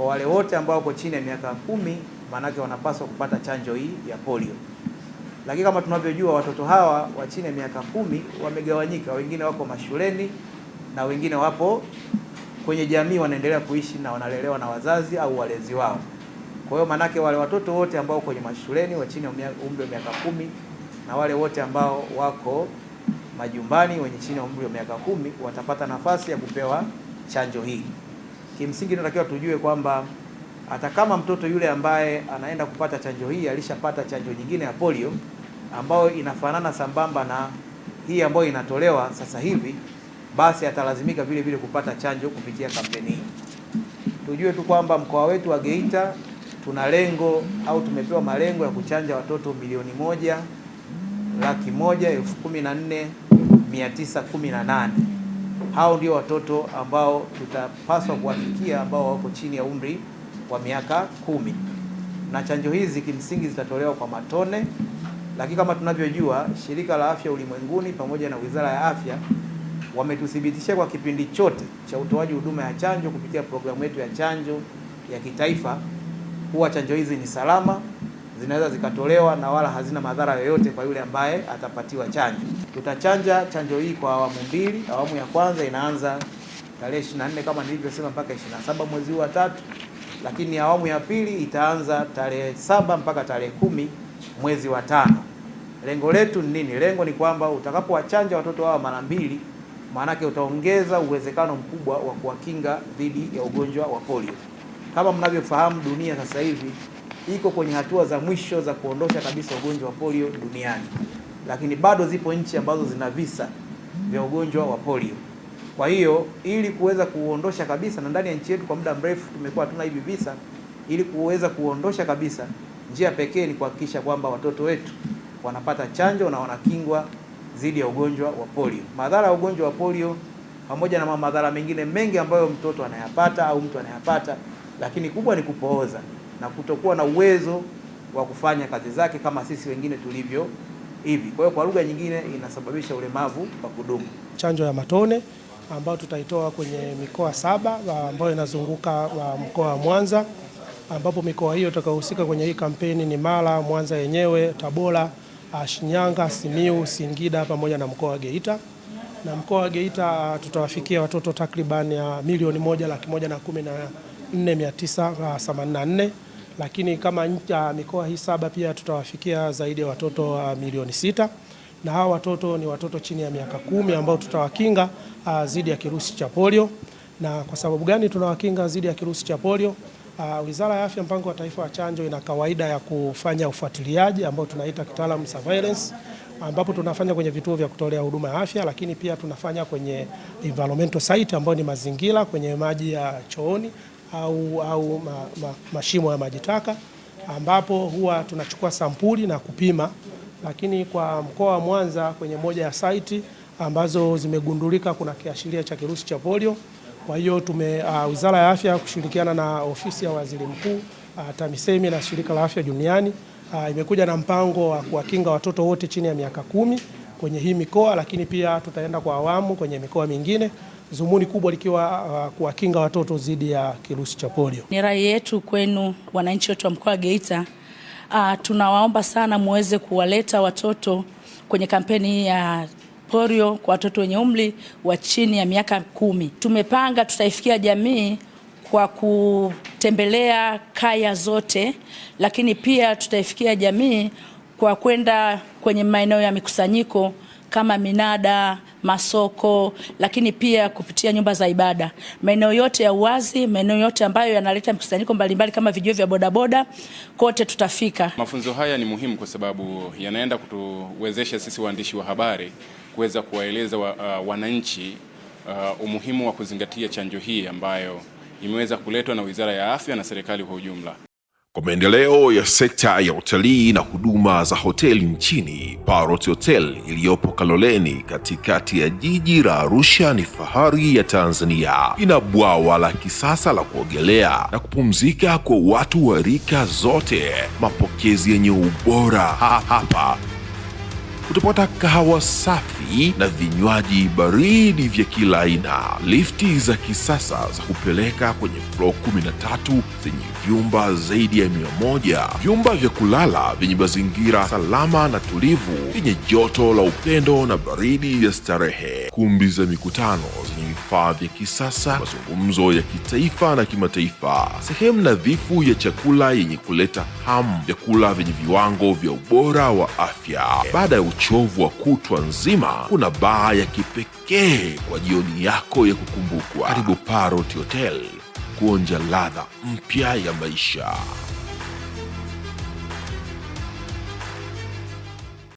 Kwa wale wote ambao wako chini ya miaka 10, manake wanapaswa kupata chanjo hii ya polio. Lakini kama tunavyojua, watoto hawa wa chini ya miaka 10 wamegawanyika, wengine wako mashuleni na wengine wapo kwenye jamii wanaendelea kuishi na wanalelewa na wazazi au walezi wao. Kwa hiyo manake wale watoto wote ambao kwenye mashuleni wa chini ya umri wa miaka 10 na wale wote ambao wako majumbani wenye chini ya umri wa miaka 10 watapata nafasi ya kupewa chanjo hii. Kimsingi tunatakiwa tujue kwamba hata kama mtoto yule ambaye anaenda kupata chanjo hii alishapata chanjo nyingine ya polio ambayo inafanana sambamba na hii ambayo inatolewa sasa hivi, basi atalazimika vile vile kupata chanjo kupitia kampeni hii. Tujue tu kwamba mkoa wetu wa Geita tuna lengo au tumepewa malengo ya kuchanja watoto 1,114,918. Hao ndio watoto ambao tutapaswa kuwafikia ambao wako chini ya umri wa miaka 10. Na chanjo hizi kimsingi zitatolewa kwa matone, lakini kama tunavyojua Shirika la Afya Ulimwenguni pamoja na Wizara ya Afya wametuthibitishia kwa kipindi chote cha utoaji huduma ya chanjo kupitia programu yetu ya chanjo ya kitaifa kuwa chanjo hizi ni salama, zinaweza zikatolewa na wala hazina madhara yoyote kwa yule ambaye atapatiwa chanjo. Tutachanja chanjo hii kwa awamu mbili. Awamu ya kwanza inaanza tarehe 24 kama nilivyosema mpaka 27 mwezi wa 3, lakini awamu ya pili itaanza tarehe 7 mpaka tarehe 10 mwezi wa 5. Lengo letu ni nini? Lengo ni kwamba utakapowachanja watoto hawa mara mbili, maanake utaongeza uwezekano mkubwa wa kuwakinga dhidi ya ugonjwa wa polio. Kama mnavyofahamu, dunia sasa hivi iko kwenye hatua za mwisho za kuondosha kabisa ugonjwa wa polio duniani, lakini bado zipo nchi ambazo zina visa vya ugonjwa wa polio. Kwa hiyo ili kuweza kuondosha kabisa, na ndani ya nchi yetu kwa muda mrefu tumekuwa hatuna hivi visa, ili kuweza kuondosha kabisa, njia pekee ni kuhakikisha kwamba watoto wetu wanapata chanjo na wanakingwa dhidi ya ugonjwa wa polio. Madhara ya ugonjwa wa polio pamoja na madhara mengine mengi ambayo mtoto anayapata au mtu anayapata, lakini kubwa ni kupooza na kutokuwa na uwezo wa kufanya kazi zake kama sisi wengine tulivyo hivi. Kwa hiyo kwa lugha nyingine inasababisha ulemavu wa kudumu. Chanjo ya matone ambayo tutaitoa kwenye mikoa 7 ambayo inazunguka mkoa wa Mwanza, ambapo mikoa hiyo itakayohusika kwenye hii kampeni ni Mara, Mwanza yenyewe, Tabora, Shinyanga, Simiu, Singida pamoja na mkoa wa Geita. Na mkoa wa Geita tutawafikia watoto takriban 1,114,984, lakini kama mikoa hii 7 pia tutawafikia zaidi ya watoto 6,000,000, na hawa watoto ni watoto chini ya miaka 10 ambao tutawakinga dhidi ya kirusi cha polio. Na kwa sababu gani tunawakinga dhidi ya kirusi cha polio? Wizara ya Afya, mpango wa taifa wa chanjo, ina kawaida ya kufanya ufuatiliaji ambao tunaita kitaalamu surveillance, ambapo tunafanya kwenye vituo vya kutolea huduma ya afya, lakini pia tunafanya kwenye environmental site ambayo ni mazingira, kwenye maji ya chooni au mashimo ya maji taka, ambapo huwa tunachukua sampuli na kupima. Lakini kwa mkoa wa Mwanza kwenye moja ya site ambazo zimegundulika kuna kiashiria cha kirusi cha polio. Kwa hiyo Wizara ya Afya kushirikiana na ofisi ya Waziri Mkuu, TAMISEMI na Shirika la Afya Duniani imekuja na mpango wa kuwakinga watoto wote chini ya miaka 10 kwenye hii mikoa, lakini pia tutaenda kwa awamu kwenye mikoa mingine, zumuni kubwa likiwa kuwakinga watoto dhidi ya kirusi cha polio. Ni rai yetu kwenu wananchi wetu wa mkoa wa Geita, tunawaomba sana muweze kuwaleta watoto kwenye kampeni ya polio kwa watoto wenye umri wa chini ya miaka 10. Tumepanga tutaifikia jamii kwa kutembelea kaya zote, lakini pia tutaifikia jamii kwa kwenda kwenye maeneo ya mikusanyiko kama minada, masoko, lakini pia kupitia nyumba za ibada, maeneo yote ya uwazi, maeneo yote ambayo yanaleta mikusanyiko mbalimbali kama vijio vya bodaboda, kote tutafika. Mafunzo haya ni muhimu kwa sababu yanaenda kutuwezesha sisi waandishi wa habari kuweza kuwaeleza wananchi umuhimu wa kuzingatia chanjo hii ambayo imeweza kuletwa na Wizara ya Afya na serikali kwa ujumla. Kwa maendeleo ya sekta ya utalii na huduma za hoteli nchini, Parrot Hotel iliyopo Kaloleni katikati ya jiji la Arusha ni fahari ya Tanzania. Ina bwawa la kisasa la kuogelea na kupumzika kwa watu wa rika zote, mapokezi yenye ubora hapa Utapata kahawa safi na vinywaji baridi vya kila aina, lifti za kisasa za kupeleka kwenye floor 13 zenye vyumba zaidi ya 100, vyumba vya kulala vyenye mazingira salama na tulivu, vyenye joto la upendo na baridi ya starehe, kumbi za mikutano zenye vifaa vya kisasa, mazungumzo ya kitaifa na kimataifa, sehemu nadhifu ya chakula yenye kuleta hamu, vyakula vyenye viwango vya ubora wa afya. Baada ya uchovu wa kutwa nzima, kuna baa ya kipekee kwa jioni yako ya kukumbukwa. Karibu Parrot Hotel kuonja ladha mpya ya maisha.